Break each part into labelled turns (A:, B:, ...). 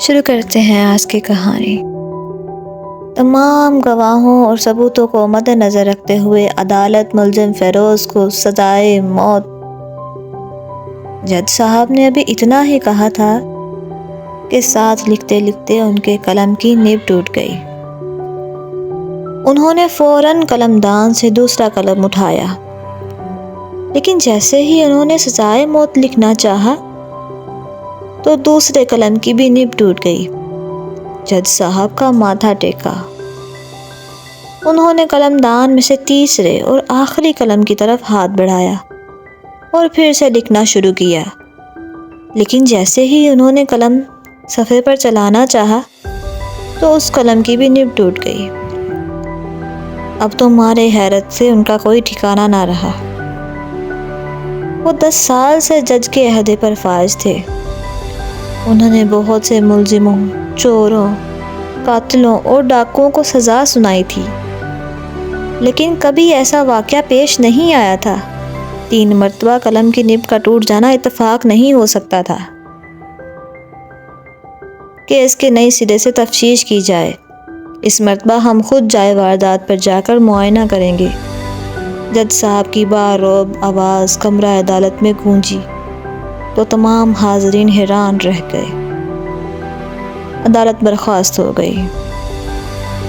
A: شروع کرتے ہیں آج کی کہانی۔ تمام گواہوں اور ثبوتوں کو مد نظر رکھتے ہوئے عدالت ملزم فیروز کو سزائے موت۔ جج صاحب نے ابھی اتنا ہی کہا تھا کہ ساتھ لکھتے لکھتے ان کے قلم کی نب ٹوٹ گئی۔ انہوں نے فوراً قلم دان سے دوسرا قلم اٹھایا، لیکن جیسے ہی انہوں نے سزائے موت لکھنا چاہا تو دوسرے قلم کی بھی نب ٹوٹ گئی۔ جج صاحب کا ماتھا ٹیکا۔ انہوں نے قلم دان میں سے تیسرے اور آخری قلم کی طرف ہاتھ بڑھایا اور پھر سے لکھنا شروع کیا، لیکن جیسے ہی انہوں نے قلم صفحے پر چلانا چاہا تو اس قلم کی بھی نب ٹوٹ گئی۔ اب تو مارے حیرت سے ان کا کوئی ٹھکانہ نہ رہا۔ وہ 10 سال سے جج کے عہدے پر فائز تھے۔ انہوں نے بہت سے ملزموں، چوروں، قاتلوں اور ڈاکوؤں کو سزا سنائی تھی، لیکن کبھی ایسا واقعہ پیش نہیں آیا تھا۔ 3 مرتبہ قلم کی نب کا ٹوٹ جانا اتفاق نہیں ہو سکتا تھا۔ کیس کے نئے سرے سے تفتیش کی جائے۔ اس مرتبہ ہم خود جائے واردات پر جا کر معائنہ کریں گے۔ جج صاحب کی بارعب آواز کمرہ عدالت میں گونجی تو تمام حاضرین حیران رہ گئے۔ عدالت برخاست ہو گئی۔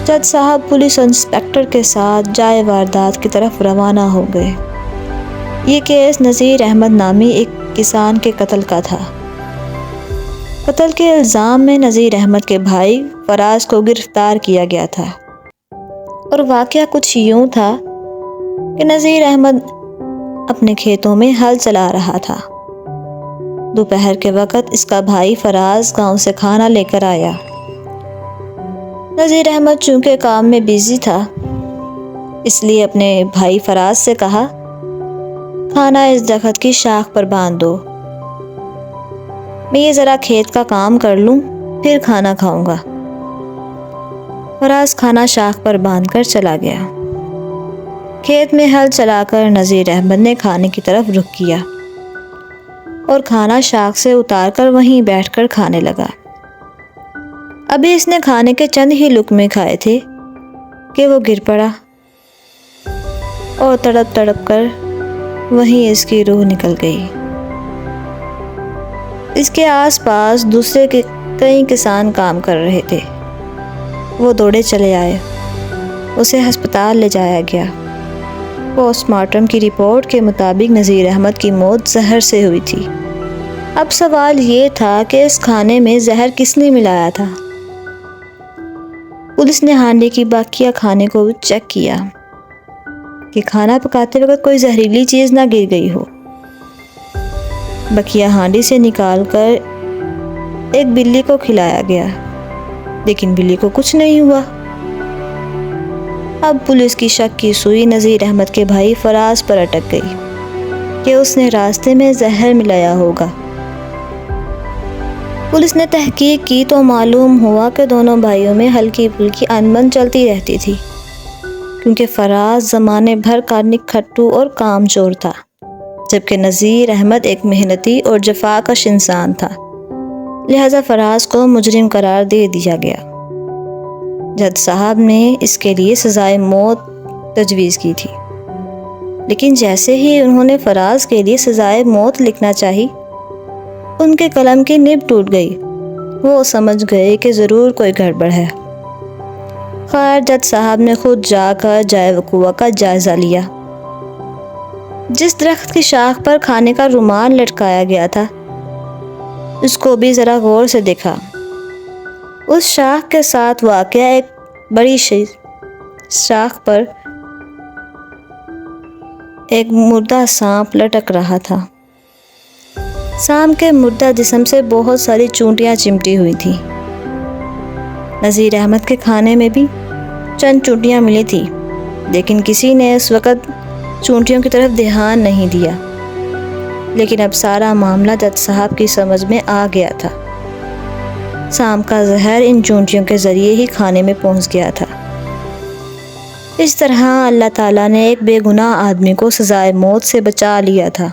A: جج صاحب پولیس انسپکٹر کے ساتھ جائے واردات کی طرف روانہ ہو گئے۔ یہ کیس نذیر احمد نامی ایک کسان کے قتل کا تھا۔ قتل کے الزام میں نذیر احمد کے بھائی فراز کو گرفتار کیا گیا تھا، اور واقعہ کچھ یوں تھا کہ نذیر احمد اپنے کھیتوں میں ہل چلا رہا تھا۔ دوپہر کے وقت اس کا بھائی فراز گاؤں سے کھانا لے کر آیا۔ نذیر احمد چونکہ کام میں بیزی تھا، اس لیے اپنے بھائی فراز سے کہا، کھانا اس درخت کی شاخ پر باندھ دو، میں یہ ذرا کھیت کا کام کر لوں پھر کھانا کھاؤں گا۔ فراز کھانا شاخ پر باندھ کر چلا گیا۔ کھیت میں ہل چلا کر نذیر احمد نے کھانے کی طرف رخ کیا اور کھانا شاخ سے اتار کر وہیں بیٹھ کر کھانے لگا۔ ابھی اس نے کھانے کے چند ہی لقمے کھائے تھے کہ وہ گر پڑا اور تڑپ تڑپ کر وہیں اس کی روح نکل گئی۔ اس کے آس پاس دوسرے کئی کسان کام کر رہے تھے۔ وہ دوڑے چلے آئے، اسے ہسپتال لے جایا گیا۔ پوسٹ مارٹم کی رپورٹ کے مطابق نذیر احمد کی موت زہر سے ہوئی تھی۔ اب سوال یہ تھا کہ اس کھانے میں زہر کس نے ملایا تھا؟ پولیس نے ہانڈی کی باقیہ کھانے کو چیک کیا کہ کھانا پکاتے وقت کوئی زہریلی چیز نہ گر گئی ہو۔ بقیہ ہانڈی سے نکال کر ایک بلی کو کھلایا گیا، لیکن بلی کو کچھ نہیں ہوا۔ اب پولیس کی شک کی سوئی نذیر احمد کے بھائی فراز پر اٹک گئی کہ اس نے راستے میں زہر ملایا ہوگا۔ پولیس نے تحقیق کی تو معلوم ہوا کہ دونوں بھائیوں میں ہلکی پھلکی انبن چلتی رہتی تھی، کیونکہ فراز زمانے بھر کا نکھٹو اور کام چور تھا، جبکہ نذیر احمد ایک محنتی اور جفاکش انسان تھا، لہذا فراز کو مجرم قرار دے دیا گیا۔ جج صاحب نے اس کے لیے سزائے موت تجویز کی تھی، لیکن جیسے ہی انہوں نے فراز کے لیے سزائے موت لکھنا چاہی، ان کے قلم کی نب ٹوٹ گئی۔ وہ سمجھ گئے کہ ضرور کوئی گڑبڑ ہے۔ خیر، جج صاحب نے خود جا کر جائے وقوع کا جائزہ لیا۔ جس درخت کی شاخ پر کھانے کا رومال لٹکایا گیا تھا، اس کو بھی ذرا غور سے دیکھا۔ اس شاخ کے ساتھ واقع ایک بڑی شاخ پر ایک مردہ سانپ لٹک رہا تھا۔ سانپ کے مردہ جسم سے بہت ساری چونٹیاں چمٹی ہوئی تھیں۔ نذیر احمد کے کھانے میں بھی چند چونٹیاں ملی تھیں، لیکن کسی نے اس وقت چونٹیوں کی طرف دھیان نہیں دیا۔ لیکن اب سارا معاملہ جج صاحب کی سمجھ میں آ گیا تھا۔ سانپ کا زہر ان چونٹیوں کے ذریعے ہی کھانے میں پہنچ گیا تھا۔ اس طرح اللہ تعالیٰ نے ایک بے گناہ آدمی کو سزائے موت سے بچا لیا تھا۔